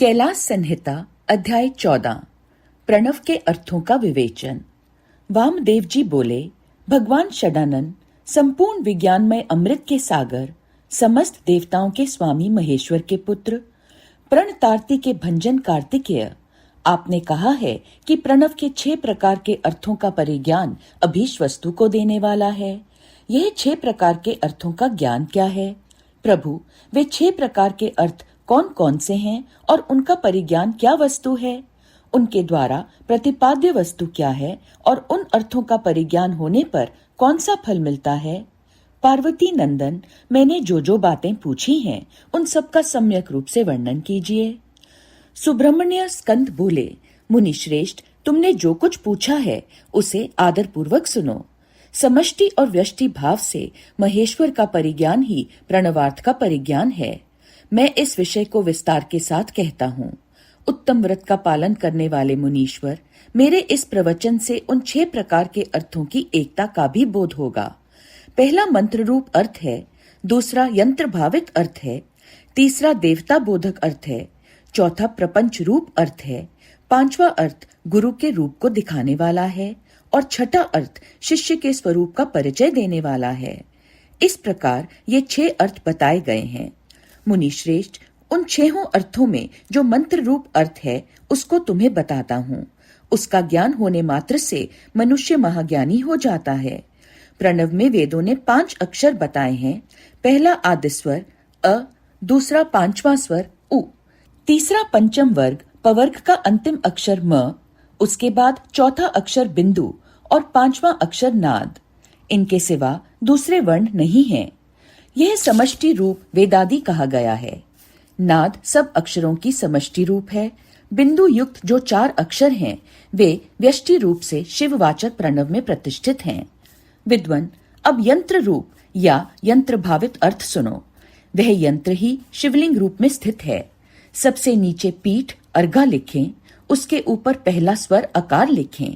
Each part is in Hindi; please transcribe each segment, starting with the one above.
कैलाश संहिता अध्याय 14 प्रणव के अर्थों का विवेचन। वामदेव जी बोले, भगवान षडानन, संपूर्ण विज्ञानमय अमृत के सागर, समस्त देवताओं के स्वामी महेश्वर के पुत्र, प्रणतार्ति के भंजन कार्तिकेय, आपने कहा है कि प्रणव के 6 प्रकार के अर्थों का परिज्ञान अभीष्ट वस्तु को देने वाला है। यह 6 प्रकार के अर्थों का ज्ञान क्या है? प्रभु, वे 6 प्रकार के अर्थ कौन कौन से हैं और उनका परिज्ञान क्या वस्तु है? उनके द्वारा प्रतिपाद्य वस्तु क्या है और उन अर्थों का परिज्ञान होने पर कौन सा फल मिलता है? पार्वती नंदन, मैंने जो बातें पूछी हैं उन सब का सम्यक रूप से वर्णन कीजिए। सुब्रमण्य स्कंद बोले, मुनि श्रेष्ठ, तुमने जो कुछ पूछा है उसे आदर पूर्वक सुनो। समष्टि और व्यष्टि भाव से महेश्वर का परिज्ञान ही प्रणवार्थ का परिज्ञान है। मैं इस विषय को विस्तार के साथ कहता हूँ। उत्तम व्रत का पालन करने वाले मुनीश्वर, मेरे इस प्रवचन से उन 6 प्रकार के अर्थों की एकता का भी बोध होगा। पहला मंत्र रूप अर्थ है, दूसरा यंत्र भावित अर्थ है, तीसरा देवता बोधक अर्थ है, चौथा प्रपंच रूप अर्थ है, 5वां अर्थ गुरु के रूप को दिखाने वाला है और छठा अर्थ शिष्य के स्वरूप का परिचय देने वाला है। इस प्रकार ये 6 अर्थ बताए गए हैं। मुनि श्रेष्ठ, उन 6 अर्थों में जो मंत्र रूप अर्थ है उसको तुम्हें बताता हूँ। उसका ज्ञान होने मात्र से मनुष्य महाज्ञानी हो जाता है। प्रणव में वेदों ने 5 अक्षर बताए हैं। पहला आदि स्वर अ, दूसरा 5वां स्वर उ, तीसरा पंचम वर्ग पवर्ग का अंतिम अक्षर म, उसके बाद चौथा अक्षर बिंदु और 5वां अक्षर नाद। इनके सिवा दूसरे वर्ण नहीं हैं। यह समष्टि रूप वेदादि कहा गया है। नाद सब अक्षरों की समष्टि रूप है। बिंदु युक्त जो 4 अक्षर हैं वे व्यष्टि रूप से शिववाचक प्रणव में प्रतिष्ठित हैं। विद्वन, अब यंत्र रूप या यंत्र भावित अर्थ सुनो। वह यंत्र ही शिवलिंग रूप में स्थित है। सबसे नीचे पीठ अर्घा लिखें, उसके ऊपर पहला स्वर अकार लिखें,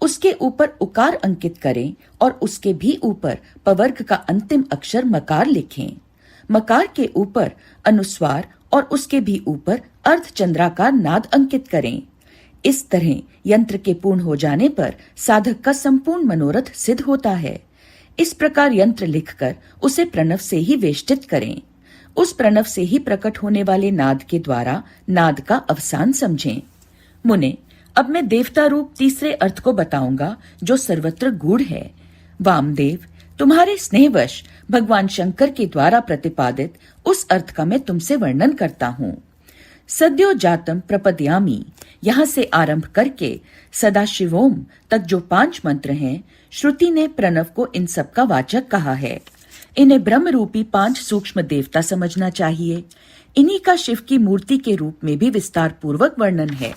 उसके ऊपर उकार अंकित करें और उसके भी ऊपर पवर्ग का अंतिम अक्षर मकार लिखें। मकार के ऊपर अनुस्वार और उसके भी ऊपर अर्धचंद्राकार नाद अंकित करें। इस तरह यंत्र के पूर्ण हो जाने पर साधक का संपूर्ण मनोरथ सिद्ध होता है। इस प्रकार यंत्र लिखकर उसे प्रणव से ही वेष्टित करें। उस प्रणव से ही प्रकट होने वाले नाद के द्वारा नाद का अवसान समझें। मुने, अब मैं देवता रूप तीसरे अर्थ को बताऊंगा जो सर्वत्र गूढ़ है। वामदेव, तुम्हारे स्नेहवश भगवान शंकर के द्वारा प्रतिपादित उस अर्थ का मैं तुमसे वर्णन करता हूँ। सद्यो जातम प्रपद्यामी, यहाँ से आरंभ करके सदाशिवोम तक जो 5 मंत्र हैं, श्रुति ने प्रणव को इन सब का वाचक कहा है। इन्हें ब्रह्म रूपी 5 सूक्ष्म देवता समझना चाहिए। इन्हीं का शिव की मूर्ति के रूप में भी विस्तार पूर्वक वर्णन है।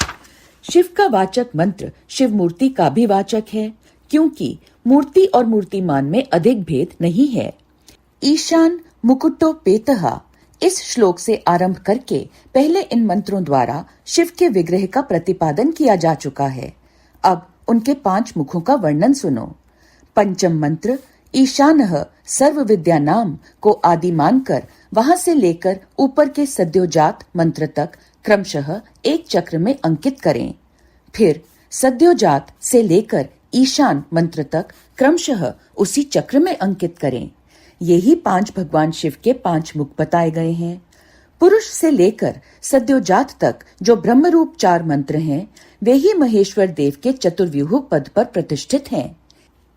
शिव का वाचक मंत्र शिव मूर्ति का भी वाचक है, क्योंकि मूर्ति और मूर्तिमान में अधिक भेद नहीं है। ईशान मुकुटोपेतः, इस श्लोक से आरंभ करके पहले इन मंत्रों द्वारा शिव के विग्रह का प्रतिपादन किया जा चुका है। अब उनके 5 मुखों का वर्णन सुनो। पंचम मंत्र ईशानः सर्व विद्या नाम को आदि मानकर वहां से लेकर ऊपर के सद्योजात मंत्र तक क्रमशः एक चक्र में अंकित करें। फिर सद्योजात से लेकर ईशान मंत्र तक क्रमशः उसी चक्र में अंकित करें। यही 5 भगवान शिव के 5 मुख बताए गए हैं। पुरुष से लेकर सद्योजात तक जो ब्रह्म रूप 4 मंत्र हैं, वे ही महेश्वर देव के चतुर्व्यूह पद पर प्रतिष्ठित हैं।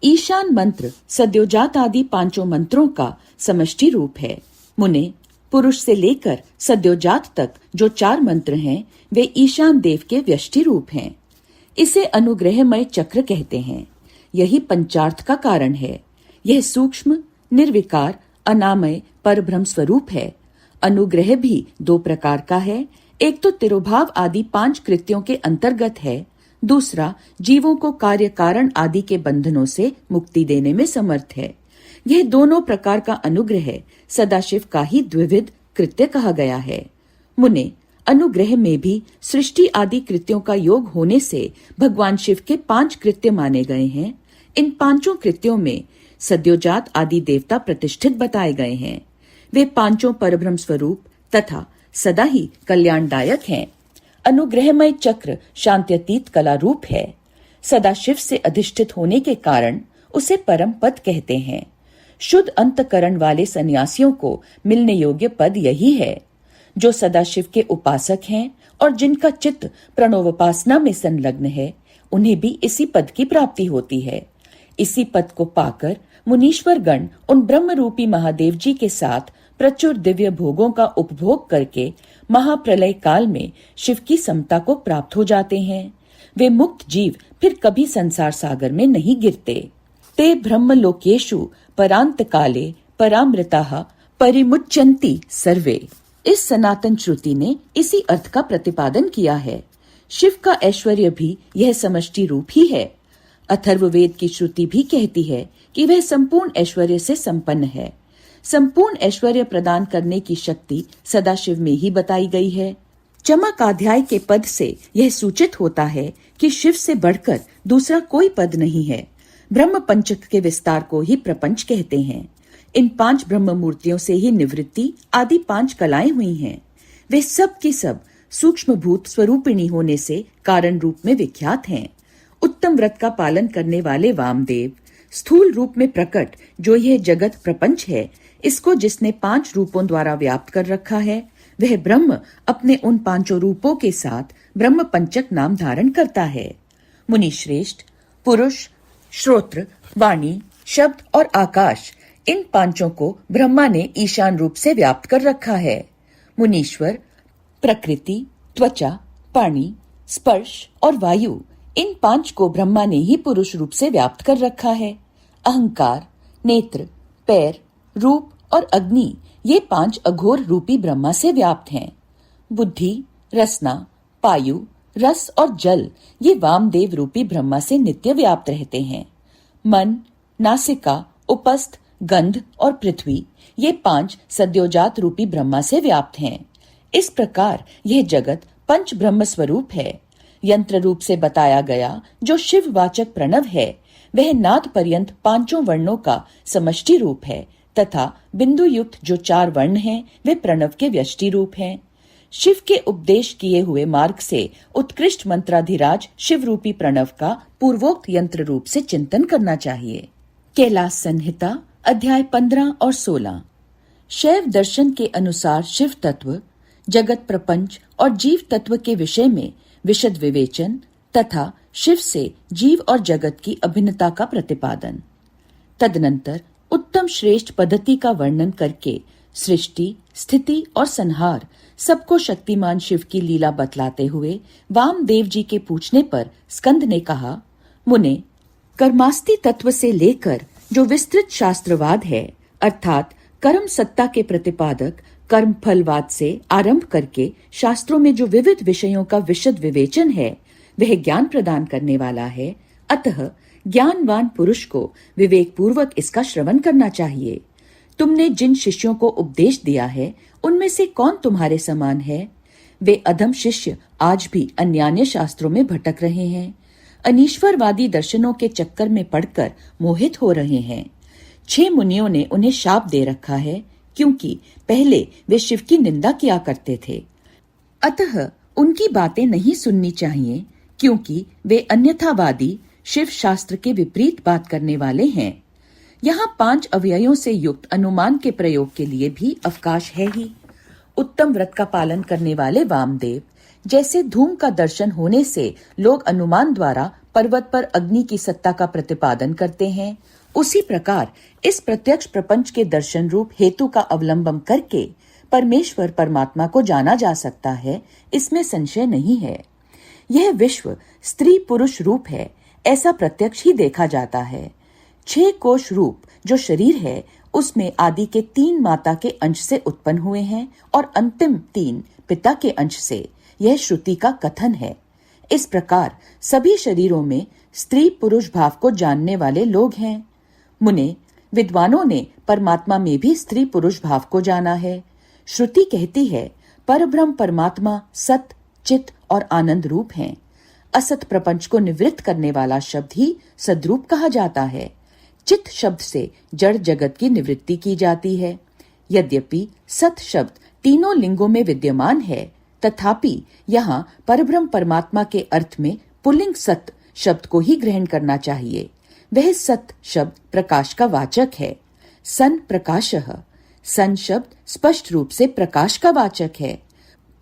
ईशान मंत्र सद्योजात आदि 5 मंत्रों का समष्टि रूप है। मुने, पुरुष से लेकर सद्योजात तक जो 4 मंत्र हैं, वे ईशान देव के व्यष्टि रूप हैं। इसे अनुग्रहमय चक्र कहते हैं। यही पंचार्थ का कारण है। यह सूक्ष्म, निर्विकार, अनामय परब्रह्म स्वरूप है। अनुग्रह भी 2 प्रकार का है। एक तो तिरोभाव आदि 5 कृत्यों के अंतर्गत है, दूसरा जीवों को कार्य कारण आदि के बंधनों से मुक्ति देने में समर्थ है। यह दोनों प्रकार का अनुग्रह सदाशिव का ही द्विविध कृत्य कहा गया है। मुने, अनुग्रह में भी सृष्टि आदि कृत्यों का योग होने से भगवान शिव के 5 कृत्य माने गए हैं। इन 5 कृत्यों में सद्योजात आदि देवता प्रतिष्ठित बताए गए हैं। वे 5 परब्रह्म स्वरूप तथा सदा ही कल्याणदायक हैं। अनुग्रहमय चक्र शांत्यतीत कला रूप है। सदा शिव से अधिष्ठित होने के कारण उसे परम पद कहते हैं। शुद्ध अंतकरण वाले सन्यासियों को मिलने योग्य पद यही है। जो सदा शिव के उपासक हैं और जिनका चित्त प्रणवोपासना में संलग्न है, उन्हें भी इसी पद की प्राप्ति होती है। इसी पद को पाकर मुनीश्वर गण उन ब्रह्म रूपी महादेव जी के साथ प्रचुर दिव्य भोगों का उपभोग करके महाप्रलय काल में शिव की समता को प्राप्त हो जाते हैं। वे मुक्त जीव फिर कभी संसार सागर में नहीं गिरते। ते ब्रह्म लोकेशु परांत काले परामृताः परिमुच्यन्ति सर्वे। इस सनातन श्रुति ने इसी अर्थ का प्रतिपादन किया है। शिव का ऐश्वर्य भी यह समष्टि रूप ही है। अथर्ववेद की श्रुति भी कहती है कि वह संपूर्ण ऐश्वर्य से संपन्न है। संपूर्ण ऐश्वर्य प्रदान करने की शक्ति सदाशिव में ही बताई गई है। चमकाध्याय के पद से यह सूचित होता है कि शिव से बढ़कर दूसरा कोई पद नहीं है। ब्रह्म पंचक के विस्तार को ही प्रपंच कहते हैं। इन 5 ब्रह्म मूर्तियों से ही निवृत्ति आदि 5 कलाएं हुई हैं। वे सब की सब सूक्ष्म भूत स्वरूपिणी होने से कारण रूप में विख्यात हैं। उत्तम व्रत का पालन करने वाले वामदेव स्थूल रूप में प्रकट जो यह जगत प्रपंच है, इसको जिसने 5 रूपों द्वारा व्याप्त कर रखा है, वह ब्रह्म अपने उन 5 रूपों के साथ ब्रह्म पंचक नाम धारण करता है। मुनि श्रेष्ठ, पुरुष, श्रोत्र, वाणी, शब्द और आकाश, इन 5 को ब्रह्मा ने ईशान रूप से व्याप्त कर रखा है। मुनीश्वर प्रकृति, त्वचा, पाणी, स्पर्श और वायु, इन 5 को ब्रह्मा ने ही पुरुष रूप से व्याप्त कर रखा है। अहंकार, नेत्र, पैर, रूप और अग्नि, ये 5 अघोर रूपी ब्रह्मा से व्याप्त हैं। बुद्धि, रसना, पायु, रस और जल, ये वामदेव रूपी ब्रह्मा से नित्य व्याप्त रहते हैं। मन, नासिका, उपस्थ, गंध और पृथ्वी, ये 5 सद्योजात रूपी ब्रह्मा से व्याप्त हैं। इस प्रकार यह जगत पंच ब्रह्म स्वरूप है। यंत्र रूप से बताया गया जो शिव वाचक प्रणव है, वह नाद पर्यंत 5 वर्णों का समष्टि रूप है तथा बिंदु युक्त जो 4 वर्ण हैं, वे प्रणव के व्यष्टि रूप हैं। शिव के उपदेश किए हुए मार्ग से उत्कृष्ट मंत्राधिराज शिव रूपी प्रणव का पूर्वोक्त यंत्र रूप से चिंतन करना चाहिए। कैलाश संहिता अध्याय 15 और 16। शैव दर्शन के अनुसार शिव तत्व, जगत प्रपंच और जीव तत्व के विषय में विशद विवेचन तथा शिव से जीव और जगत की अभिन्नता का प्रतिपादन। तदनंतर उत्तम श्रेष्ठ पद्धति का वर्णन करके सृष्टि, स्थिति और संहार सबको शक्तिमान शिव की लीला बतलाते हुए वामदेव जी के पूछने पर स्कंद ने कहा, मुने, कर्मास्ति तत्व से लेकर जो विस्तृत शास्त्रवाद है, अर्थात कर्म सत्ता के प्रतिपादक कर्म फलवाद से आरंभ करके शास्त्रों में जो विविध विषयों का विशद विवेचन है, वह ज्ञान प्रदान करने वाला है। अतः ज्ञानवान पुरुष को विवेक पूर्वक इसका श्रवण करना चाहिए। तुमने जिन शिष्यों को उपदेश दिया है, उनमें से कौन तुम्हारे समान है? वे अधम शिष्य आज भी अन्यान्य शास्त्रों में भटक रहे हैं, अनीश्वरवादी दर्शनों के चक्कर में पड़कर मोहित हो रहे हैं। 6 मुनियों ने उन्हें शाप दे रखा है, क्योंकि पहले वे शिव की निंदा किया करते थे। अतः उनकी बातें नहीं सुननी चाहिए, क्योंकि वे अन्यथावादी शिव शास्त्र के विपरीत बात करने वाले हैं। यहाँ 5 अव्ययों से युक्त अनुमान के प्रयोग के लिए भी अवकाश है ही। उत्तम व्रत का पालन करने वाले वामदेव, जैसे धूम का दर्शन होने से लोग अनुमान द्वारा पर्वत पर अग्नि की सत्ता का प्रतिपादन करते हैं, उसी प्रकार इस प्रत्यक्ष प्रपंच के दर्शन रूप हेतु का अवलंबन करके परमेश्वर परमात्मा को जाना जा सकता है, इसमें संशय नहीं है। यह विश्व स्त्री पुरुष रूप है, ऐसा प्रत्यक्ष ही देखा जाता है। 6 कोश रूप जो शरीर है, उसमें आदि के 3 माता के अंश से उत्पन्न हुए हैं और अंतिम 3 पिता के अंश से, यह श्रुति का कथन है। इस प्रकार सभी शरीरों में स्त्री पुरुष भाव को जानने वाले लोग हैं। मुने, विद्वानों ने परमात्मा में भी स्त्री पुरुष भाव को जाना है। श्रुति कहती है, परब्रह्म परमात्मा सत, चित और आनंद रूप हैं। असत प्रपंच को निवृत्त करने वाला शब्द ही सद्रूप कहा जाता है। चित शब्द से जड़ जगत की निवृत्ति की जाती है। यद्यपि सत शब्द तीनों लिंगों में विद्यमान है, तथापि यहाँ परब्रह्म परमात्मा के अर्थ में पुल्लिंग सत शब्द को ही ग्रहण करना चाहिए। वह सत शब्द प्रकाश का वाचक है। सन प्रकाशः, सन शब्द स्पष्ट रूप से प्रकाश का वाचक है।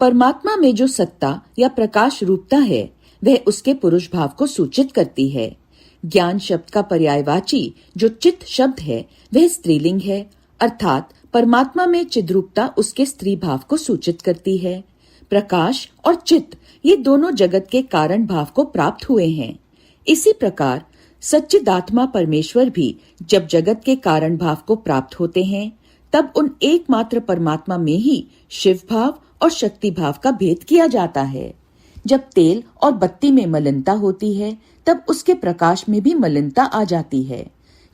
परमात्मा में जो सत्ता या प्रकाश रूपता है वह उसके पुरुष भाव को सूचित करती है। ज्ञान शब्द का पर्यायवाची जो चित्त शब्द है वह स्त्रीलिंग है, अर्थात परमात्मा में चिद्रूपता उसके स्त्री भाव को सूचित करती है। प्रकाश और चित्त ये दोनों जगत के कारण भाव को प्राप्त हुए हैं। इसी प्रकार सच्चिदात्मा परमेश्वर भी जब जगत के कारण भाव को प्राप्त होते हैं तब उन एकमात्र परमात्मा में ही शिव भाव और शक्ति भाव का भेद किया जाता है। जब तेल और बत्ती में मलिनता होती है तब उसके प्रकाश में भी मलिनता आ जाती है।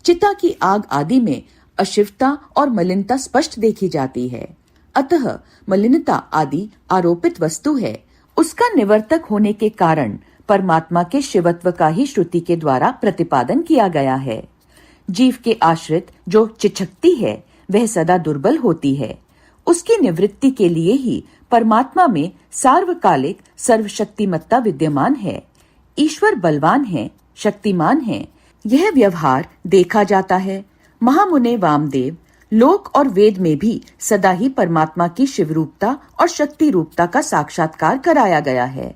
चिता की आग आदि में अशिवता और मलिनता स्पष्ट देखी जाती है। अतः मलिनता आदि आरोपित वस्तु है, उसका निवर्तक होने के कारण परमात्मा के शिवत्व का ही श्रुति के द्वारा प्रतिपादन किया गया है। जीव के आश्रित जो चिच्छक्ति है वह सदा दुर्बल होती है। उसकी निवृत्ति के लिए ही परमात्मा में सार्वकालिक सर्वशक्तिमत्ता विद्यमान है। ईश्वर बलवान है, शक्तिमान है, यह व्यवहार देखा जाता है। महामुने वामदेव लोक और वेद में भी सदा ही परमात्मा की शिव रूपता और शक्ति रूपता का साक्षात्कार कराया गया है।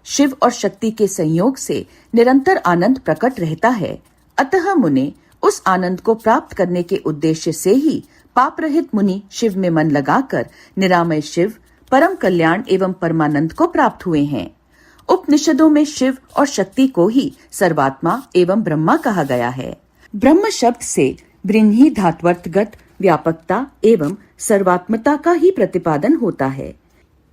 शिव और शक्ति के संयोग से निरंतर आनंद प्रकट रहता है। अतः मुने उस आनंद को प्राप्त करने के उद्देश्य से ही पाप रहित मुनि शिव में मन लगाकर निरामय शिव, परम कल्याण एवं परमानंद को प्राप्त हुए हैं। उपनिषदों में शिव और शक्ति को ही सर्वात्मा एवं ब्रह्मा कहा गया है। ब्रह्म शब्द से ब्रिन्ही धात्वर्थगत व्यापकता एवं सर्वात्मता का ही प्रतिपादन होता है।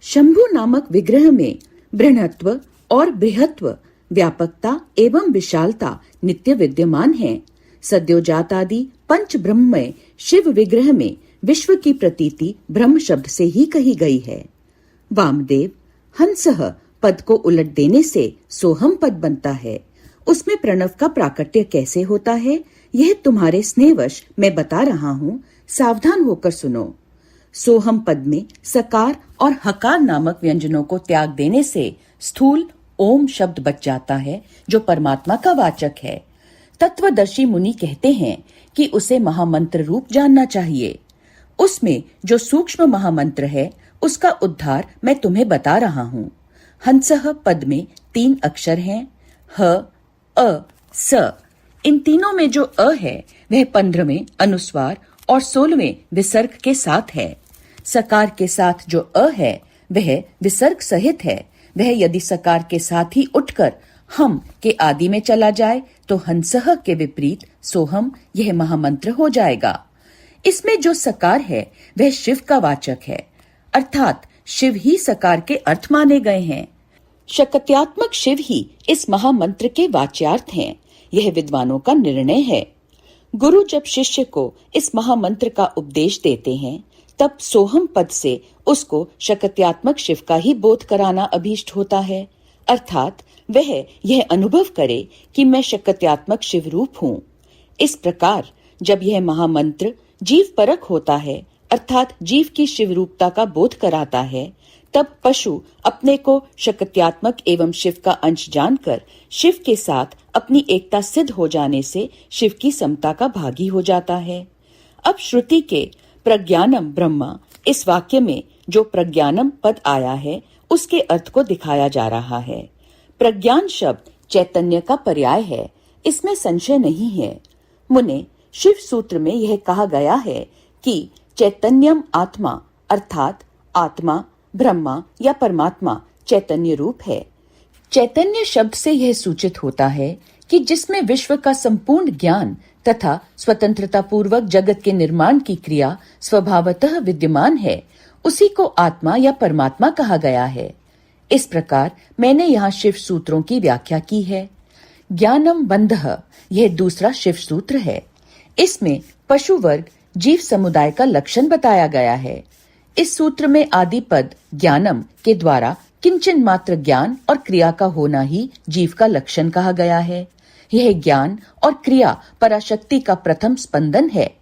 शंभु नामक विग्रह में बृहत्व और बृहत्व, व्यापकता एवं विशालता नित्य विद्यमान है। सद्योजात आदि पंच ब्रह्ममय शिव विग्रह में विश्व की प्रतीति ब्रह्म शब्द से ही कही गई है। वामदेव हंसः पद को उलट देने से सोहम पद बनता है। उसमें प्रणव का प्राकट्य कैसे होता है यह तुम्हारे स्नेहवश मैं बता रहा हूँ, सावधान होकर सुनो। सोहम पद में सकार और हकार नामक व्यंजनों को त्याग देने से स्थूल ओम शब्द बच जाता है जो परमात्मा का वाचक है। तत्वदर्शी मुनि कहते हैं कि उसे महामंत्र रूप जानना चाहिए। उसमें जो सूक्ष्म महामंत्र है उसका उद्धार मैं तुम्हें बता रहा हूँ। हंसः पद में 3 अक्षर हैं, ह, अ, स। इन तीनों में जो अ है वह 15वें अनुस्वार और 16वें विसर्ग के साथ है। सकार के साथ जो अ है वह विसर्ग सहित है। वह यदि सकार के साथ ही उठकर हम के आदि में चला जाए तो हंसः के विपरीत सोहम यह महामंत्र हो जाएगा। इसमें जो सकार है वह शिव का वाचक है, अर्थात शिव ही सकार के अर्थ माने गए हैं। शक्त्यात्मक शिव ही इस महामंत्र के वाच्यार्थ हैं। यह विद्वानों का निर्णय है। गुरु जब शिष्य को इस महामंत्र का उपदेश देते हैं तब सोहम पद से उसको शक्त्यात्मक शिव का ही बोध कराना अभीष्ट होता है, अर्थात वह यह अनुभव करे कि मैं शक्त्यात्मक शिव रूप हूँ। इस प्रकार जब यह महामंत्र जीव परक होता है, अर्थात जीव की शिव रूपता का बोध कराता है, तब पशु अपने को शक्त्यात्मक एवं शिव का अंश जानकर शिव के साथ अपनी एकता सिद्ध हो जाने से शिव की समता का भागी हो जाता है। अब श्रुति के प्रज्ञानम ब्रह्मा इस वाक्य में जो प्रज्ञानम पद आया है उसके अर्थ को दिखाया जा रहा है। प्रज्ञान शब्द चैतन्य का पर्याय है, इसमें संशय नहीं है। मुने शिव सूत्र में यह कहा गया है कि चैतन्यम आत्मा, अर्थात आत्मा ब्रह्मा या परमात्मा चैतन्य रूप है। चैतन्य शब्द से यह सूचित होता है कि जिसमें विश्व का संपूर्ण ज्ञान तथा स्वतंत्रता पूर्वक जगत के निर्माण की क्रिया स्वभावतः विद्यमान है, उसी को आत्मा या परमात्मा कहा गया है। इस प्रकार मैंने यहाँ शिव सूत्रों की व्याख्या की है। ज्ञानम बंधः यह दूसरा शिव सूत्र है। इसमें पशु वर्ग जीव समुदाय का लक्षण बताया गया है। इस सूत्र में आदि पद ज्ञानम के द्वारा किंचन मात्र ज्ञान और क्रिया का होना ही जीव का लक्षण कहा गया है। यह ज्ञान और क्रिया पराशक्ति का प्रथम स्पंदन है।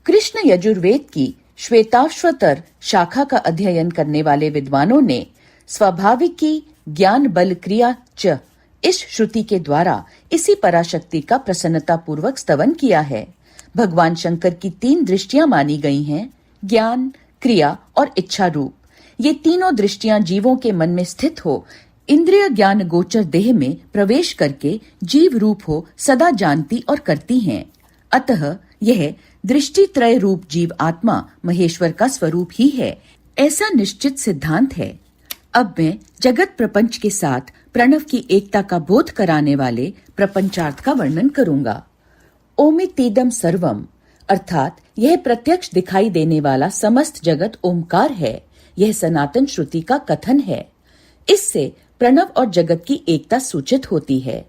कृष्ण यजुर्वेद की श्वेताश्वतर शाखा का अध्ययन करने वाले विद्वानों ने स्वाभाविकी ज्ञान बल क्रिया च इस श्रुति के द्वारा इसी पराशक्ति का प्रसन्नता पूर्वक स्तवन किया है। भगवान शंकर की 3 दृष्टियां मानी गई हैं, ज्ञान, क्रिया और इच्छा रूप। ये तीनों दृष्टियां जीवों के मन में स्थित हो इंद्रिय ज्ञान गोचर देह में प्रवेश करके जीव रूप हो सदा जानती और करती हैं। अतः यह दृष्टि त्रय रूप जीव आत्मा महेश्वर का स्वरूप ही है, ऐसा निश्चित सिद्धांत है। अब मैं जगत प्रपंच के साथ प्रणव की एकता का बोध कराने वाले प्रपंचार्थ का वर्णन करूंगा। ओमितीदम सर्वम अर्थात यह प्रत्यक्ष दिखाई देने वाला समस्त जगत ओमकार है, यह सनातन श्रुति का कथन है। इससे प्रणव और जगत की एकता सूचित होती है।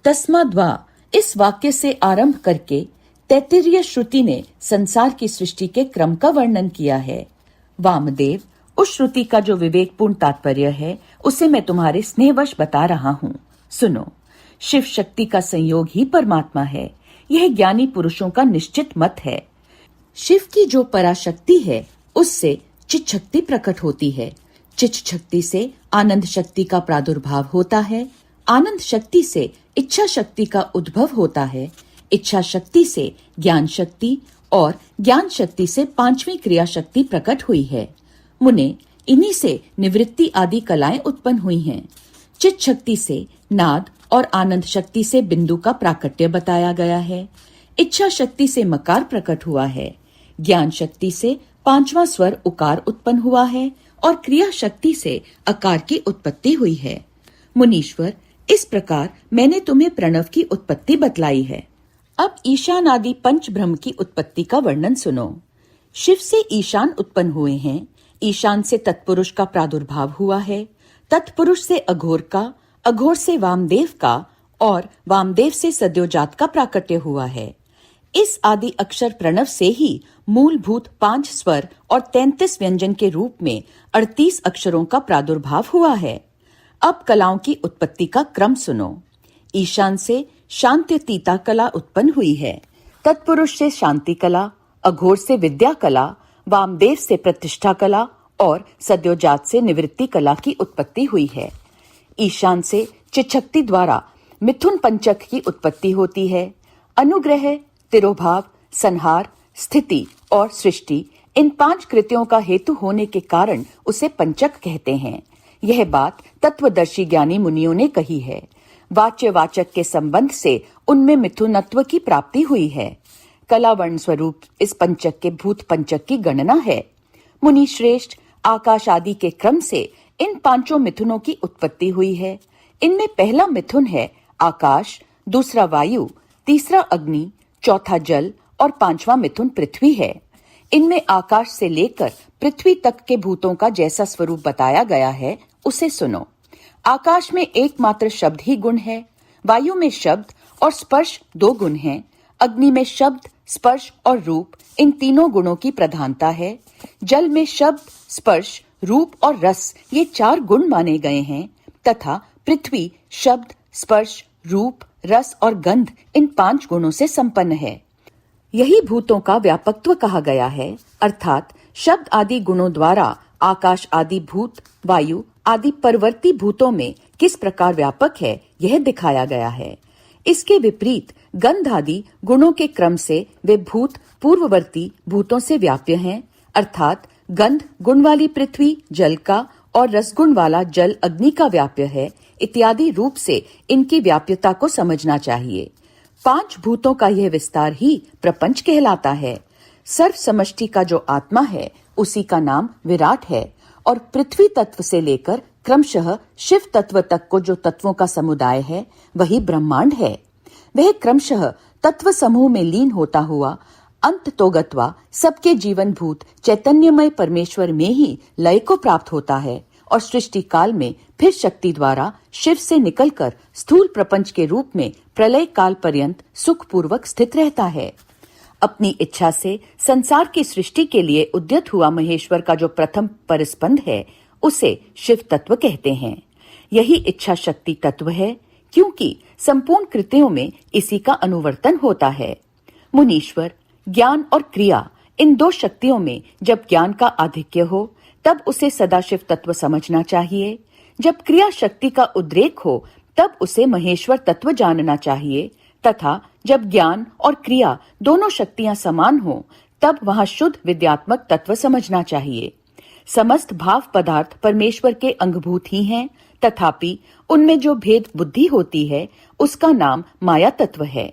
तस्माद्वा इस वाक्य से आरंभ करके तैत्तिरीय श्रुति ने संसार की सृष्टि के क्रम का वर्णन किया है। वामदेव, उस श्रुति का जो विवेकपूर्ण तात्पर्य है उसे मैं तुम्हारे स्नेहवश बता रहा हूँ। सुनो, शिव शक्ति का संयोग ही परमात्मा है, यह ज्ञानी पुरुषों का निश्चित मत है। शिव की जो पराशक्ति है उससे चित शक्ति प्रकट होती है, चित शक्ति से आनंद शक्ति का प्रादुर्भाव होता है, आनंद शक्ति से इच्छा शक्ति का उद्भव होता है, इच्छा शक्ति से ज्ञान शक्ति और ज्ञान शक्ति से 5वीं क्रिया शक्ति प्रकट हुई है। मुने, इन्हीं से निवृत्ति आदि कलाएं उत्पन्न हुई हैं। चित शक्ति से नाद और आनंद शक्ति से बिंदु का प्राकट्य बताया गया है। इच्छा शक्ति से मकार प्रकट हुआ है। ज्ञान शक्ति से 5वां स्वर उकार उत्पन्न हुआ है और क्रिया शक्ति से अकार की उत्पत्ति हुई है। मुनीश्वर, इस प्रकार मैंने तुम्हें प्रणव की उत्पत्ति बतलाई है। अब ईशान आदि पंच ब्रह्म की उत्पत्ति का वर्णन सुनो। शिव से ईशान उत्पन्न हुए हैं, ईशान से तत्पुरुष का प्रादुर्भाव हुआ है, तत्पुरुष से अघोर का, अघोर से वामदेव का और वामदेव से सद्योजात का प्राकट्य हुआ है। इस आदि अक्षर प्रणव से ही मूलभूत 5 स्वर और 33 व्यंजन के रूप में 38 अक्षरों का प्रादुर्भाव हुआ है। अब कलाओं की उत्पत्ति का क्रम सुनो। ईशान से शांत्यतीता कला उत्पन्न हुई है, तत्पुरुष से शांति कला, अघोर से विद्या कला, वामदेव से प्रतिष्ठा कला और सद्योजात से निवृत्ति कला की उत्पत्ति हुई है। ईशान से चिच्छक्ति द्वारा मिथुन पंचक की उत्पत्ति होती है। अनुग्रह, तिरोभाव, संहार, स्थिति और सृष्टि इन 5 कृतियों का हेतु होने के कारण उसे पंचक कहते हैं। यह बात तत्वदर्शी ज्ञानी मुनियों ने कही है। वाच्य वाचक के संबंध से उनमें मिथुनत्व की प्राप्ति हुई है। कलावर्ण स्वरूप इस पंचक के भूत पंचक की गणना है। मुनि श्रेष्ठ, आकाश आदि के क्रम से इन 5 मिथुनों की उत्पत्ति हुई है। इनमें पहला मिथुन है आकाश, दूसरा वायु, तीसरा अग्नि, चौथा जल और 5वां मिथुन पृथ्वी है। इनमें आकाश से लेकर पृथ्वी तक के भूतों का जैसा स्वरूप बताया गया है उसे सुनो। आकाश में एकमात्र शब्द ही गुण है, वायु में शब्द और स्पर्श 2 गुण हैं, अग्नि में शब्द, स्पर्श और रूप इन तीनों गुणों की प्रधानता है, जल में शब्द, स्पर्श, रूप और रस ये 4 गुण माने गए हैं तथा पृथ्वी शब्द, स्पर्श, रूप, रस और गंध इन 5 गुणों से संपन्न है। यही भूतों का व्यापकत्व कहा गया है, अर्थात शब्द आदि गुणों द्वारा आकाश आदि भूत, वायु आदि परवर्ती भूतों में किस प्रकार व्यापक है यह दिखाया गया है। इसके विपरीत गंध आदि गुणों के क्रम से वे भूत पूर्ववर्ती भूतों से व्याप्य हैं, अर्थात गंध गुण वाली पृथ्वी जल का और रसगुण वाला जल अग्नि का व्याप्य है इत्यादि रूप से इनकी व्याप्यता को समझना चाहिए। 5 भूतों का यह विस्तार ही प्रपंच कहलाता है। सर्व समष्टि का जो आत्मा है उसी का नाम विराट है और पृथ्वी तत्व से लेकर क्रमशः शिव तत्व तक को जो तत्वों का समुदाय है वही ब्रह्मांड है। वह क्रमशः तत्व समूह में लीन होता हुआ अंत तो गत्वा सबके जीवन भूत चैतन्यमय परमेश्वर में ही लय को प्राप्त होता है और सृष्टि काल में फिर शक्ति द्वारा शिव से निकलकर स्थूल प्रपंच के रूप में प्रलय काल पर्यंत सुखपूर्वक स्थित रहता है। अपनी इच्छा से संसार की सृष्टि के लिए उद्यत हुआ महेश्वर का जो प्रथम परिस्पंद है उसे शिव तत्व कहते हैं। यही इच्छा शक्ति तत्व है क्योंकि संपूर्ण कृतियों में इसी का अनुवर्तन होता है। मुनीश्वर, ज्ञान और क्रिया इन 2 शक्तियों में जब ज्ञान का आधिक्य हो तब उसे सदाशिव तत्व समझना चाहिए। जब क्रिया शक्ति का उद्रेक हो तब उसे महेश्वर तत्व जानना चाहिए, तथा जब ज्ञान और क्रिया दोनों शक्तियां समान हो तब वहां शुद्ध विद्यात्मक तत्व समझना चाहिए। समस्त भाव पदार्थ परमेश्वर के अंगभूत ही हैं, तथापि उनमें जो भेद बुद्धि होती है उसका नाम माया तत्व है।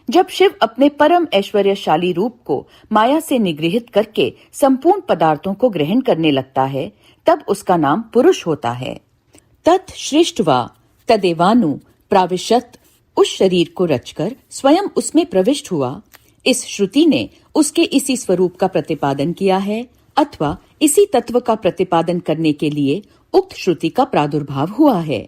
जब शिव अपने परम ऐश्वर्यशाली रूप को माया से निगृहित करके संपूर्ण पदार्थों को ग्रहण करने लगता है तब उसका नाम पुरुष होता है। तत् सृष्ट्वा तदेवानु प्राविशत, उस शरीर को रचकर स्वयं उसमें प्रविष्ट हुआ। इस श्रुति ने उसके इसी स्वरूप का प्रतिपादन किया है, अथवा इसी तत्व का प्रतिपादन करने के लिए उक्त श्रुति का प्रादुर्भाव हुआ है।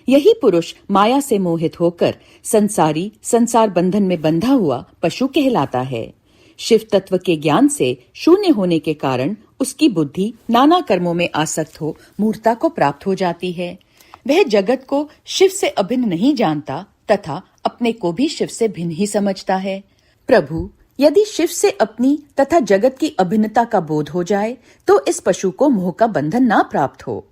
यही पुरुष माया से मोहित होकर संसार बंधन में बंधा हुआ पशु कहलाता है। शिव तत्व के ज्ञान से शून्य होने के कारण उसकी बुद्धि नाना कर्मों में आसक्त हो मूर्खता को प्राप्त हो जाती है। वह जगत को शिव से अभिन्न नहीं जानता तथा अपने को भी शिव से भिन्न ही समझता है। प्रभु, यदि शिव से अपनी तथा जगत की अभिन्नता का बोध हो जाए तो इस पशु को मोह का बंधन ना प्राप्त हो।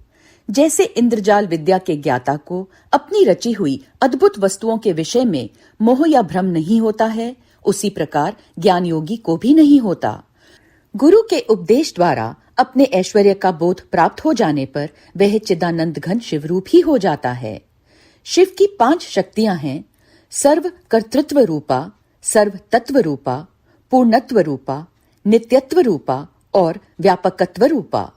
जैसे इंद्रजाल विद्या के ज्ञाता को अपनी रची हुई अद्भुत वस्तुओं के विषय में मोह या भ्रम नहीं होता है, उसी प्रकार ज्ञान योगी को भी नहीं होता। गुरु के उपदेश द्वारा अपने ऐश्वर्य का बोध प्राप्त हो जाने पर वह चिदानंद घन शिवरूप ही हो जाता है। शिव की 5 शक्तियां हैं: सर्व कर्तृत्व रूपा, सर्व तत्व रूपा, पूर्णत्व रूपा, नित्यत्व रूपा और व्यापकत्व रूपा।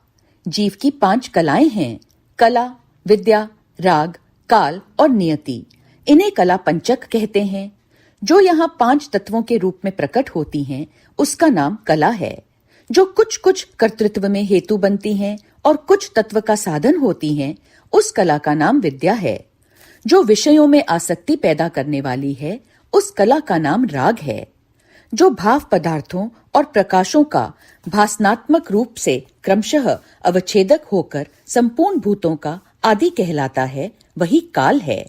जीव की 5 कलाएं हैं: कला, विद्या, राग, काल और नियति। इन्हें कला पंचक कहते हैं। जो यहाँ 5 तत्वों के रूप में प्रकट होती हैं उसका नाम कला है। जो कुछ कुछ कर्तृत्व में हेतु बनती हैं और कुछ तत्व का साधन होती हैं उस कला का नाम विद्या है। जो विषयों में आसक्ति पैदा करने वाली है उस कला का नाम राग है। जो भाव पदार्थों और प्रकाशों का भासनात्मक रूप से क्रमशः अवच्छेदक होकर संपूर्ण भूतों का आदि कहलाता है वही काल है।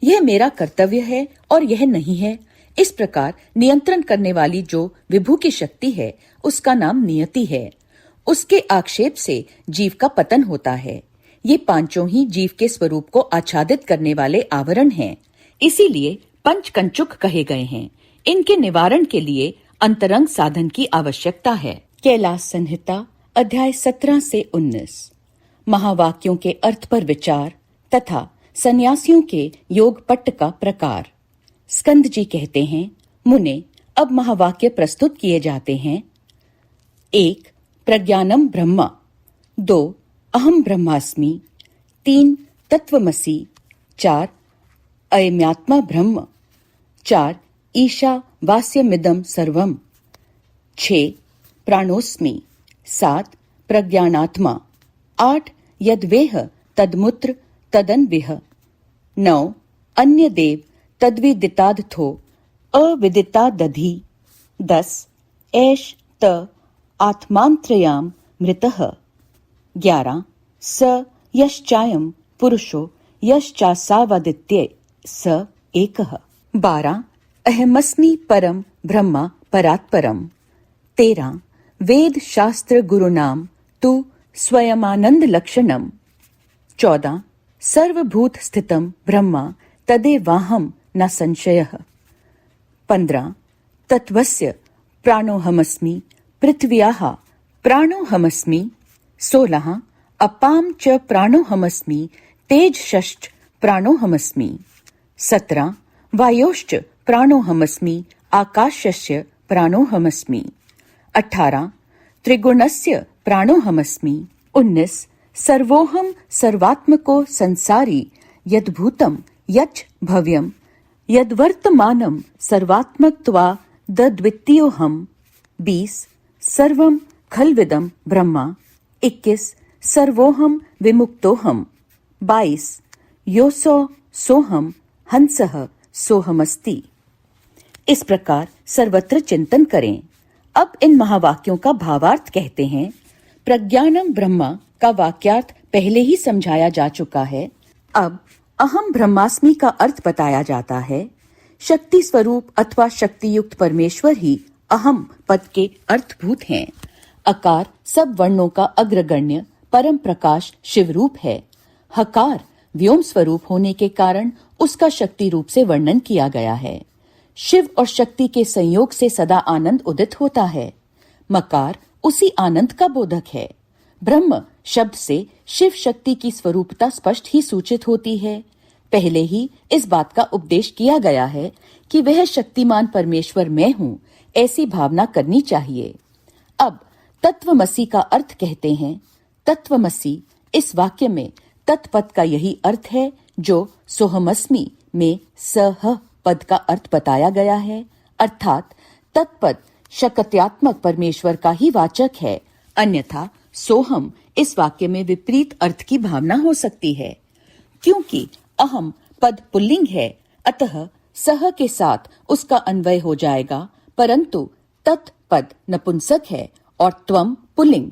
यह मेरा कर्तव्य है और यह नहीं है, इस प्रकार नियंत्रण करने वाली जो विभु की शक्ति है उसका नाम नियति है। उसके आक्षेप से जीव का पतन होता है। ये 5 ही जीव के स्वरूप को आच्छादित करने वाले आवरण हैं, इसीलिए पंचकंचुक कहे गए हैं। इनके निवारण के लिए अंतरंग साधन की आवश्यकता है। कैलाश संहिता अध्याय 17 से 19। महावाक्यों के अर्थ पर विचार तथा सन्यासियों के योग पट्ट का प्रकार। स्कंद जी कहते हैं, मुने अब महावाक्य प्रस्तुत किए जाते हैं। 1. प्रज्ञानम ब्रह्मा। 2. अहम ब्रह्मास्मि। 3. तत्वमसि। 4. अयम्यात्मा ब्रह्म। 4. ईशा वास्यमिदं सर्वम। 6. प्राणोस्मि। 7. प्रज्ञानात्मा। 8. यद्वेह तद्मुत्र तदन्विह। 9. अन्य देव तद्विदितादथो अविदितादधि। 10. एष त आत्मांत्रयाम मृतः। 11. स यश्चायं पुरुषो यश्चासावादित्ये स एकः। 12. अहमस्मि परम ब्रह्मा परात्परम। 13. वेद शास्त्र गुरुनाम तु स्वयमानंद लक्षणम। 14. सर्वभूत स्थितम ब्रह्मा तदेवाहम न संशयः। 15. तत्वस्य प्राणोहमस्मि पृथ्व्याः प्राणोहमस्मि। 16. अपां च प्राणोहमस्मि तेजश्च प्राणोहमस्मि। 17. वायोश्च प्राणोहमस्मि आकाशस्य प्राणोहमस्मि। 18. त्रिगुणस्य प्राणोहमस्मि। 19. सर्वोहम सर्वात्मको संसारी यद्भूतं यच्च भव्यं यद्वर्तमानं सर्वात्मत्वा दद्वितीयोऽहम्। 20. सर्वं खल्विदं ब्रह्मा। 21. सर्वोहम विमुक्तोहम। 22. योऽसौ सोहम हंसः सोहमस्ति। इस प्रकार सर्वत्र चिंतन करें। अब इन महावाक्यों का भावार्थ कहते हैं। प्रज्ञानम ब्रह्मा का वाक्यार्थ पहले ही समझाया जा चुका है। अब अहम ब्रह्मास्मि का अर्थ बताया जाता है। शक्ति स्वरूप अथवा शक्ति युक्त परमेश्वर ही अहम पद के अर्थभूत हैं। अकार सब वर्णों का अग्रगण्य परम प्रकाश शिव रूप है। हकार व्योम स्वरूप होने के कारण उसका शक्ति रूप से वर्णन किया गया है। शिव और शक्ति के संयोग से सदा आनंद उदित होता है। मकार उसी आनंद का बोधक है। ब्रह्म शब्द से शिव शक्ति की स्वरूपता स्पष्ट ही सूचित होती है। पहले ही इस बात का उपदेश किया गया है कि वह शक्तिमान परमेश्वर मैं हूँ, ऐसी भावना करनी चाहिए। अब तत्वमसि का अर्थ कहते हैं। तत्वमसि इस वाक्य में तत्पद का यही अर्थ है जो सोहमस्मि में सह पद का अर्थ बताया गया है, अर्थात तत्पद शकत्यात्मक परमेश्वर का ही वाचक है। अन्यथा सोहम इस वाक्य में विपरीत अर्थ की भावना हो सकती है। क्योंकि अहम पद पुल्लिंग है, अतः सह के साथ उसका अन्वय हो जाएगा, परंतु तत्पद नपुंसक है और त्वम पुल्लिंग,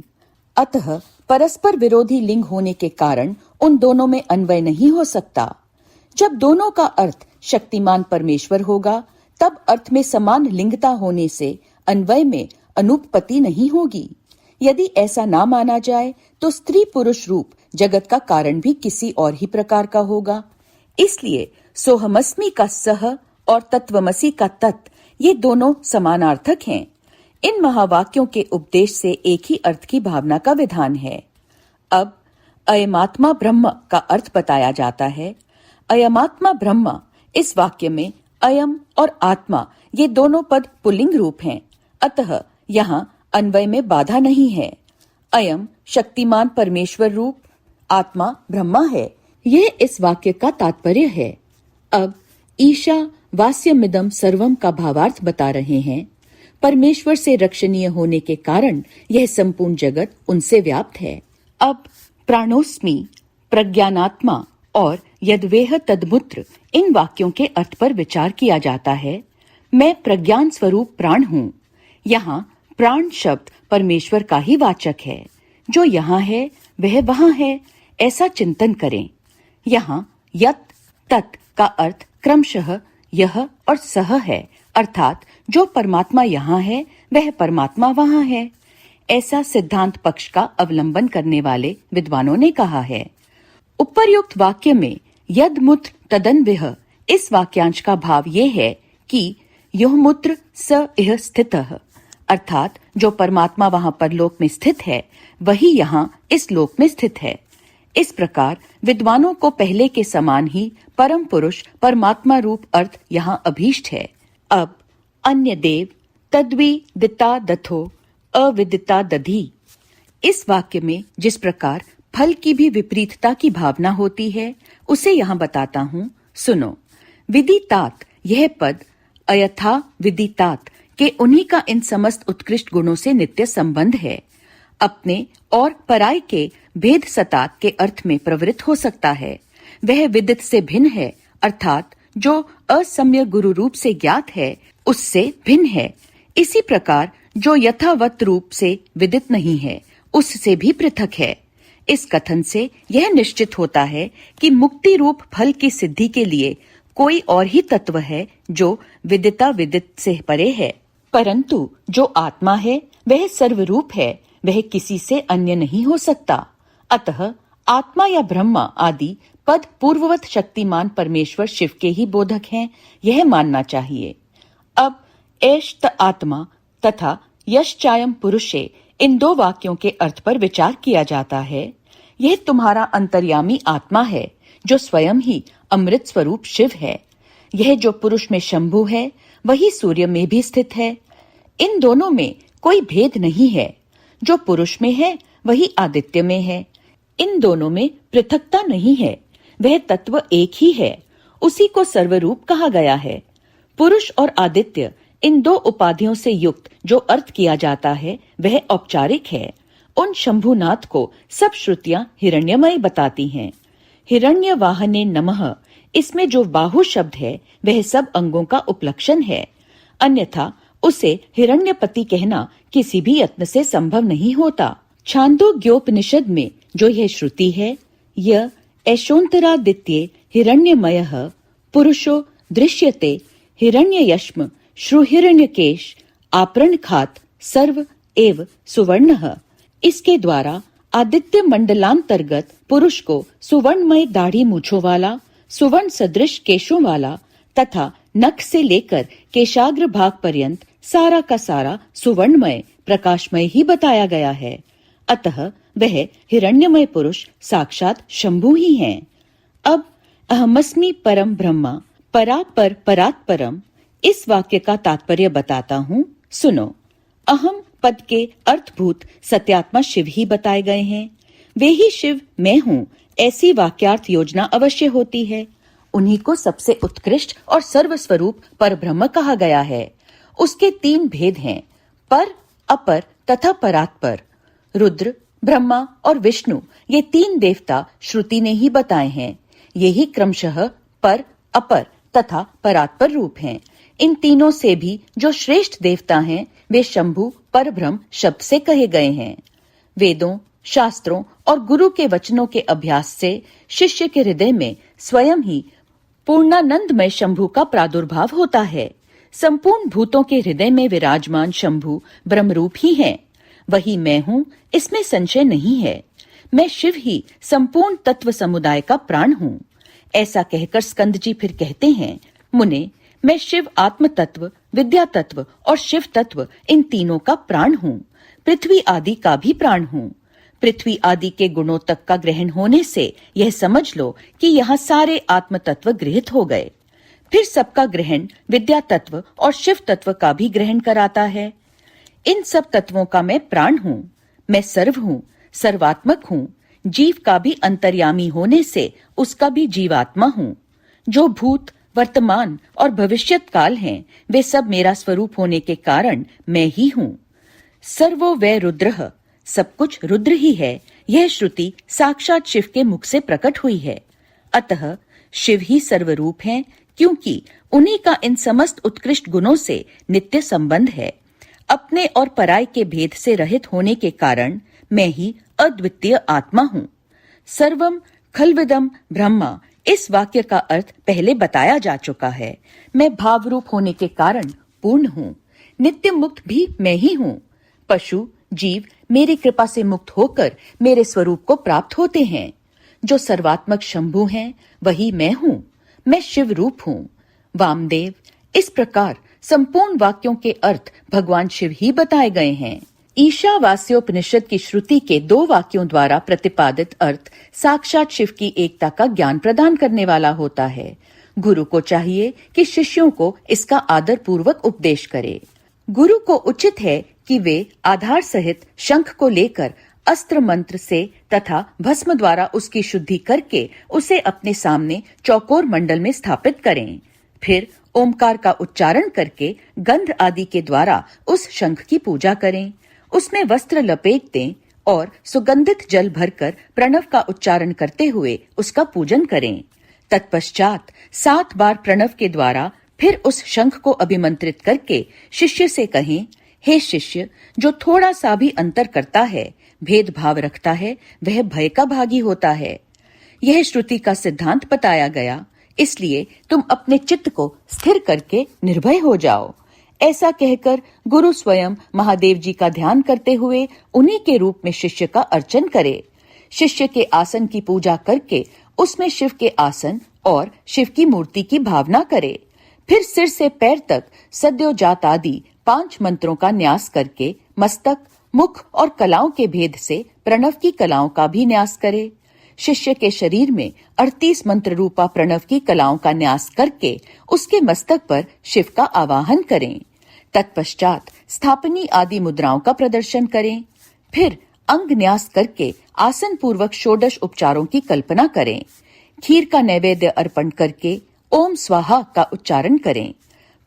अतः परस्पर विरोधी लिंग होने के कारण उन दोनों में अन्वय नहीं हो सकता। जब दोनों का अर्थ शक्तिमान परमेश्वर होगा, तब अर्थ में समान लिंगता होने से अन्वय में अनुपपत्ति नहीं होगी। यदि ऐसा ना माना जाए तो स्त्री पुरुष रूप जगत का कारण भी किसी और ही प्रकार का होगा। इसलिए सोहमस्मि का सह और तत्वमसि का तत्, ये दोनों समानार्थक हैं। इन महावाक्यों के उपदेश से एक ही अर्थ की भावना का विधान है। अब अयमात्मा ब्रह्म का अर्थ बताया जाता है। अयमात्मा ब्रह्म इस वाक्य में अयम और आत्मा ये दोनों पद पुल्लिंग रूप हैं, अतः यहाँ अन्वय में बाधा नहीं है। अयम शक्तिमान परमेश्वर रूप, आत्मा ब्रह्मा है, यह इस वाक्य का तात्पर्य है। अब ईशा वास्यमिदं सर्वम का भावार्थ बता रहे हैं। परमेश्वर से रक्षणीय होने के कारण यह संपूर्ण जगत उनसे व्याप्त है। अब प्राणोस्मि, प्रज्ञानात्मा और यद्वेह तद्मुत्र इन वाक्यों के अर्थ पर विचार किया जाता है। मैं प्रज्ञान स्वरूप प्राण हूँ। यहाँ प्राण शब्द परमेश्वर का ही वाचक है। जो यहाँ है वह वहाँ है, ऐसा चिंतन करें। यहाँ यत तत् का अर्थ क्रमशः यह और सह है, अर्थात जो परमात्मा यहाँ है वह परमात्मा वहाँ है, ऐसा सिद्धांत पक्ष का अवलंबन करने वाले विद्वानों ने कहा है। उपर्युक्त वाक्य में यद मूत्र तदन्विह इस वाक्यांश का भाव ये है कि यह मूत्र स इह स्थितः, अर्थात जो परमात्मा वहां परलोक में स्थित है वही यहाँ इस लोक में स्थित है। इस प्रकार विद्वानों को पहले के समान ही परम पुरुष परमात्मा रूप अर्थ यहाँ अभीष्ट है। अब अन्य देव तद्वी दिता दथो अविदिता दधी इस वाक्य में जिस प्रकार फल की भी विपरीतता की भावना होती है उसे यहाँ बताता हूँ, सुनो। विदितात यह पद अयथा विदितात के उन्हीं का इन समस्त उत्कृष्ट गुणों से नित्य संबंध है। अपने और पराय के भेद सतात के अर्थ में प्रवृत्त हो सकता है। वह विदित से भिन्न है, अर्थात जो असम्य गुरु रूप से ज्ञात है उससे भिन्न है। इसी प्रकार जो यथावत रूप से विदित नहीं है उससे भी पृथक है। इस कथन से यह निश्चित होता है कि मुक्ति रूप फल की सिद्धि के लिए कोई और ही तत्व है जो विदिता विदित से परे है, परंतु जो आत्मा है वह सर्वरूप है, वह किसी से अन्य नहीं हो सकता। अतः आत्मा या ब्रह्मा आदि पद पूर्ववत शक्तिमान परमेश्वर शिव के ही बोधक हैं, यह मानना चाहिए। अब एष्त आत्मा तथा यश्चायम पुरुषे इन दो वाक्यों के अर्थ पर विचार किया जाता है। यह तुम्हारा अंतर्यामी आत्मा है जो स्वयं ही अमृत स्वरूप शिव है। यह जो पुरुष में शंभु है वही सूर्य में भी स्थित है। इन दोनों में कोई भेद नहीं है। जो पुरुष में है वही आदित्य में है। इन दोनों में पृथकता नहीं है, वह तत्व एक ही है। उसी को सर्वरूप कहा गया है। पुरुष और आदित्य इन दो उपाधियों से युक्त जो अर्थ किया जाता है वह औपचारिक है। उन शंभुनाथ को सब श्रुतियां हिरण्यमय बताती हैं। हिरण्य वाहने नमः इसमें जो बाहु शब्द है वह सब अंगों का उपलक्षण है, अन्यथा उसे हिरण्यपति कहना किसी भी यत्न से संभव नहीं होता। छांदोग्योपनिषद में जो यह श्रुति है, यह ऐशोन्तरादित्ये हिरण्यमयः पुरुषो दृश्यते हिरण्ययश्म श्रुहिरण्यकेश आपरणखात सर्व एव सुवर्णः, इसके द्वारा आदित्य मंडलांतर्गत पुरुष को सुवर्णमय दाढ़ी मूछों वाला, सुवर्ण सदृश केशों वाला तथा नख से लेकर केशाग्र भाग पर्यंत सारा का सारा सुवर्णमय प्रकाशमय ही बताया गया है। अतः वह हिरण्यमय पुरुष साक्षात शंभु ही हैं। अब अहमस्मि परम ब्रह्मा परापर परात् परम इस वाक्य का तात्पर्य बताता हूँ, सुनो। अहम पद के अर्थभूत सत्यात्मा शिव ही बताए गए हैं। वे ही शिव मैं हूँ, ऐसी वाक्यार्थ योजना अवश्य होती है। उन्हीं को सबसे उत्कृष्ट और सर्वस्वरूप परब्रह्म कहा गया है। उसके 3 भेद हैं, पर, अपर तथा परात्पर। रुद्र, ब्रह्मा और विष्णु ये 3 देवता श्रुति ने ही बताए हैं। यही क्रमशः पर, अपर तथा परात्पर रूप हैं। इन तीनों से भी जो श्रेष्ठ देवता हैं वे शंभु परब्रह्म शब्द से कहे गए हैं। वेदों, शास्त्रों और गुरु के वचनों के अभ्यास से शिष्य के हृदय में स्वयं ही पूर्णानंदमय शंभु का प्रादुर्भाव होता है। संपूर्ण भूतों के हृदय में विराजमान शंभु ब्रह्मरूप ही हैं। वही मैं हूँ, इसमें संशय नहीं है। मैं शिव ही संपूर्ण तत्व समुदाय का प्राण हूँ। ऐसा कहकर स्कंद जी फिर कहते हैं, मुने, मैं शिव आत्म तत्व, विद्या तत्व और शिव तत्व इन तीनों का प्राण हूँ। पृथ्वी आदि का भी प्राण हूँ। पृथ्वी आदि के गुणों तक का ग्रहण होने से यह समझ लो कि यहाँ सारे आत्म तत्व गृहीत हो गए। फिर सबका ग्रहण विद्या तत्व और शिव तत्व का भी ग्रहण कराता है। इन सब तत्वों का मैं प्राण हूँ। मैं सर्व हूँ, सर्वात्मक हूँ। जीव का भी अंतर्यामी होने से उसका भी जीवात्मा हूँ। जो भूत, वर्तमान और भविष्यत काल हैं, वे सब मेरा स्वरूप होने के कारण मैं ही हूँ। सर्वो वै रुद्रः, सब कुछ रुद्र ही है। यह श्रुति साक्षात शिव के मुख से प्रकट हुई है। अतः शिव ही सर्वरूप हैं, क्योंकि उन्हीं का इन समस्त उत्कृष्ट गुणों से नित्य संबंध है। अपने और पराय के भेद से रहित होने के कारण मैं ही अद्वितीय आत्मा हूँ। सर्वम खल्विदम ब्रह्मा, इस वाक्य का अर्थ पहले बताया जा चुका है। मैं भाव रूप होने के कारण पूर्ण हूँ। नित्य मुक्त भी मैं ही हूँ। पशु, जीव मेरी कृपा से मुक्त होकर मेरे स्वरूप को प्राप्त होते हैं। जो सर्वात्मक शंभु हैं, वही मैं हूँ। मैं शिव रूप हूँ। वामदेव, इस प्रकार संपूर्ण वाक्यों के अर्थ भगवान शिव ही बताए गए हैं। ईशावास्योपनिषद की श्रुति के 2 वाक्यों द्वारा प्रतिपादित अर्थ साक्षात शिव की एकता का ज्ञान प्रदान करने वाला होता है। गुरु को चाहिए कि शिष्यों को इसका आदर पूर्वक उपदेश करे। गुरु को उचित है कि वे आधार सहित शंख को लेकर अस्त्र मंत्र से तथा भस्म द्वारा उसकी शुद्धि करके उसे अपने सामने चौकोर मंडल में स्थापित करें। फिर ओमकार का उच्चारण करके गंध आदि के द्वारा उस शंख की पूजा करें। उसमें वस्त्र लपेट दें और सुगंधित जल भरकर प्रणव का उच्चारण करते हुए उसका पूजन करें। तत्पश्चात 7 बार प्रणव के द्वारा फिर उस शंख को अभिमंत्रित करके शिष्य से कहें, हे शिष्य, जो थोड़ा सा भी अंतर करता है, भेदभाव रखता है, वह भय का भागी होता है। यह श्रुति का सिद्धांत बताया गया, इसलिए तुम अपने चित्त को स्थिर करके निर्भय हो जाओ। ऐसा कहकर गुरु स्वयं महादेव जी का ध्यान करते हुए उन्हीं के रूप में शिष्य का अर्चन करे। शिष्य के आसन की पूजा करके उसमें शिव के आसन और शिव की मूर्ति की भावना करे। फिर सिर से पैर तक सद्योजात आदि 5 मंत्रों का न्यास करके मस्तक, मुख और कलाओं के भेद से प्रणव की कलाओं का भी न्यास करे। शिष्य के शरीर में 38 मंत्र रूपा प्रणव की कलाओं का न्यास करके उसके मस्तक पर शिव का आवाहन करें। तत्पश्चात स्थापनी आदि मुद्राओं का प्रदर्शन करें। फिर अंग न्यास करके आसन पूर्वक षोडश उपचारों की कल्पना करें। खीर का नैवेद्य अर्पण करके ओम स्वाहा का उच्चारण करें।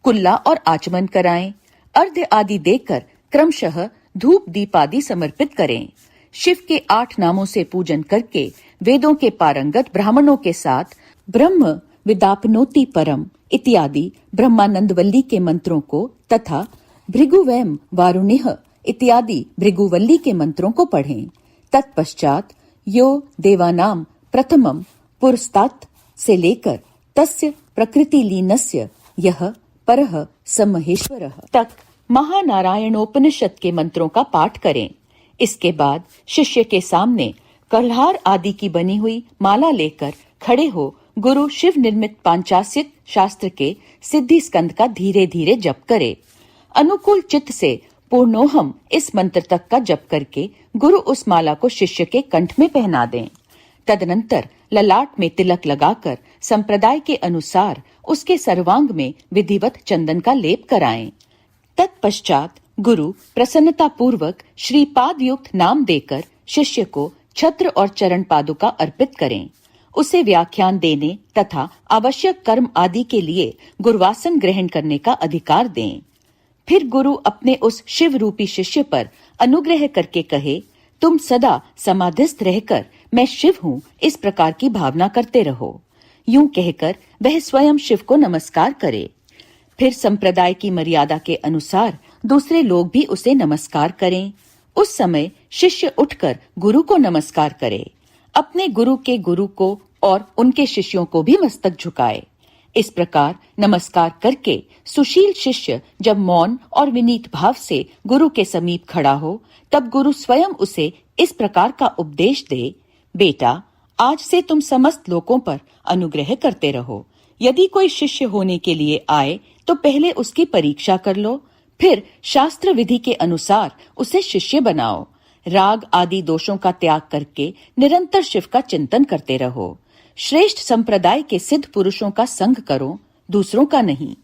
कुल्ला और आचमन कराएं। अर्घ्य आदि देकर क्रमशः धूप दीप आदि समर्पित करें। शिव के 8 नामों से पूजन करके वेदों के पारंगत ब्राह्मणों के साथ ब्रह्म विदापनोति परम इत्यादि ब्रह्मानंदवल्ली के मंत्रों को तथा भृगुवैम वारुणिह इत्यादि भृगुवल्ली के मंत्रों को पढ़ें। तत्पश्चात यो देवानाम प्रथमम पुरस्तात् से लेकर तस्य प्रकृति लीनस्य यह परः स महेश्वरः तक महानारायणोपनिषद के मंत्रों का पाठ करें। इसके बाद शिष्य के सामने कल्हार आदि की बनी हुई माला लेकर खड़े हो गुरु शिव निर्मित पांचास्यिक शास्त्र के सिद्धि स्कंद का धीरे धीरे जप करे। अनुकूल चित्त से पूर्णोहम इस मंत्र तक का जप करके गुरु उस माला को शिष्य के कंठ में पहना दें। तदनंतर ललाट में तिलक लगाकर संप्रदाय के अनुसार उसके सर्वांग में विधिवत चंदन का लेप कराएं। तत्पश्चात गुरु प्रसन्नता पूर्वक श्रीपाद युक्त नाम देकर शिष्य को छत्र और चरण पादुका अर्पित करें। उसे व्याख्यान देने तथा आवश्यक कर्म आदि के लिए गुरुवासन ग्रहण करने का अधिकार दें। फिर गुरु अपने उस शिव रूपी शिष्य पर अनुग्रह करके कहे, तुम सदा समाधिस्थ रहकर मैं शिव हूँ इस प्रकार की भावना करते रहो। यूं कहकर वह स्वयं शिव को नमस्कार करे। फिर संप्रदाय की मर्यादा के अनुसार दूसरे लोग भी उसे नमस्कार करें। उस समय शिष्य उठकर गुरु को नमस्कार करे, अपने गुरु के गुरु को और उनके शिष्यों को भी मस्तक झुकाए। इस प्रकार नमस्कार करके सुशील शिष्य जब मौन और विनीत भाव से गुरु के समीप खड़ा हो, तब गुरु स्वयं उसे इस प्रकार का उपदेश दे, बेटा, आज से तुम समस्त लोगों पर अनुग्रह करते रहो। यदि कोई शिष्य होने के लिए आए तो पहले उसकी परीक्षा कर लो, फिर शास्त्र विधि के अनुसार उसे शिष्य बनाओ। राग आदि दोषों का त्याग करके निरंतर शिव का चिंतन करते रहो। श्रेष्ठ संप्रदाय के सिद्ध पुरुषों का संग करो, दूसरों का नहीं।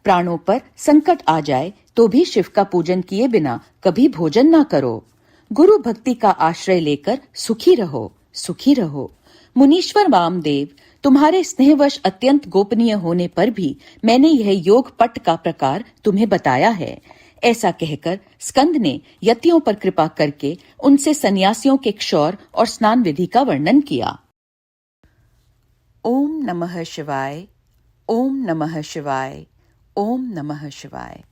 प्राणों पर संकट आ जाए तो भी शिव का पूजन किए बिना कभी भोजन ना करो। गुरु भक्ति का आश्रय लेकर सुखी रहो, सुखी रहो। मुनीश्वर वामदेव, तुम्हारे स्नेहवश अत्यंत गोपनीय होने पर भी मैंने यह योग पट का प्रकार तुम्हें बताया है। ऐसा कहकर स्कंद ने यतियों पर कृपा करके उनसे सन्यासियों के क्षौर और स्नान विधि का वर्णन किया। ओम नमः शिवाय, ओम नमः शिवाय, ओम नमः शिवाय।